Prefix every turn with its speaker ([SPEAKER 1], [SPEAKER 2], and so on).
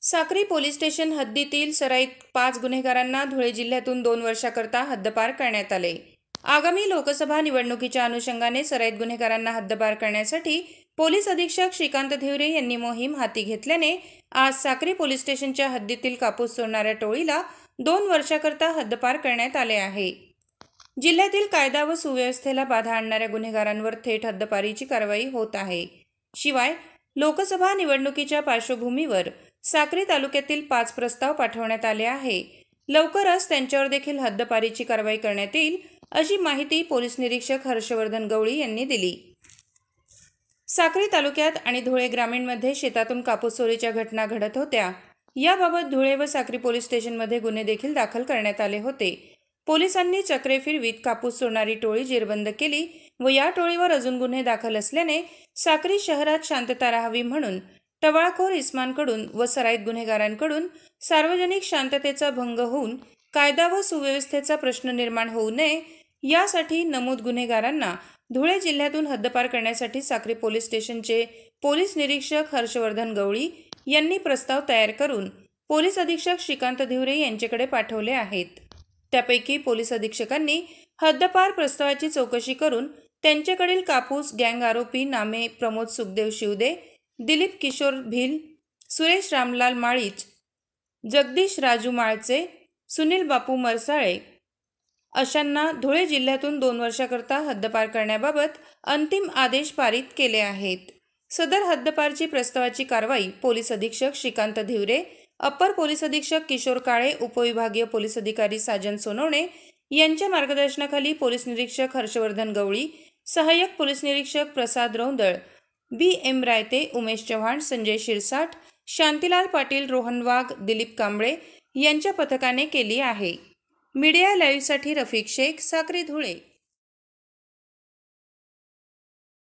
[SPEAKER 1] Sakri police station हद्दीतील सराईत 5 गुन्हेगारांना धुळे जिल्ह्यातून 2 वर्षाकरता हद्दपार करण्यात आले। आगामी लोकसभा निवडणुकीच्या अनुषंगाने सराईत गुन्हेगारांना हद्दपार करण्यासाठी पोलीस अधीक्षक श्रीकांत धिवरे यांनी मोहीम हाती घेतल्याने आज साक्री पोलीस स्टेशनच्या हद्दीतील कापूस चोरणाऱ्या टोळीला 2 वर्षाकरता हद्दपार करण्यात आले आहे। जिल्ह्यातील कायदा व सुव्यवस्थेला बाधा आणणाऱ्या गुन्हेगारांवर थेट हद्दपारीची कारवाई होत आहे। शिवाय लोकसभा निवडणुकीच्या पार्श्वभूमीवर साक्री तालुक्यातील 5 प्रस्ताव पाठवण्यात आले आहे। लवकरच त्यांच्यावर देखील हद्दपारीची कारवाई करण्यात येईल, अशी माहिती पोलीस निरीक्षक हर्षवर्धन गवळी यांनी दिली। साक्री तालुक्यात आणि धुळे ग्रामीणमध्ये शेतातून कापूस चोरीच्या घटना घडत होत्या। याबाबत धुळे व साक्री पोलीस स्टेशनमध्ये गुन्हे देखील दाखल करण्यात आले होते। पोलिसांनी चक्रे फिरवीत कापूस चोरणारी टोळी जेरबंद केली व या टोळीवर अजून गुन्हे दाखल असल्याने साक्री शहरात शांतता राहावी म्हणून टवाळखोर इस्मांकडून व सराईत गुन्हेगारांकडून सार्वजनिक शांततेचा भंग होऊन कायदा व सुव्यवस्थेचा प्रश्न निर्माण होऊ नये यासाठी नमूद गुन्हेगारांना धुळे जिल्ह्यातून हद्दपार करण्यासाठी साक्री पोलीस स्टेशनचे पोलीस निरीक्षक हर्षवर्धन गवळी यांनी प्रस्ताव तयार करून पोलीस अधीक्षक श्रीकांत धिवरे यांच्याकडे पाठवले आहेत। त्यापैकी पोलीस अधीक्षकांनी हद्दपार प्रस्तावाची चौकशी करून त्यांच्याकडील कापूस गँग आरोपी नामे प्रमोद सुखदेव शिवदे, दिलीप किशोर भिल, सुरेश रामलाल माळीच, जगदीश राजू माळचे, सुनील बापू मरसाळे अशांना धुळे जिल्ह्यातून 2 वर्षाकरता हद्दपार करण्याबाबत अंतिम आदेश पारित केले आहेत। सदर हद्दपारची प्रस्तावाची कारवाई पोलीस अधीक्षक श्रीकांत धिवरे, अप्पर पोलीस अधीक्षक किशोर काळे, उपविभागीय पोलीस अधिकारी साजन सोनवणे यांच्या मार्गदर्शनाखाली पोलीस निरीक्षक हर्षवर्धन गवळी, सहाय्यक पोलीस निरीक्षक प्रसाद रौंदळ, BM रायते, उमेश चव्हाण, संजय शिरसाट, शांतीलाल पाटील, रोहन वाघ, दिलीप कांबळे यांच्या पथकाने केली आहे। मीडिया लाईव्हसाठी रफिक शेख, साक्री, धुळे।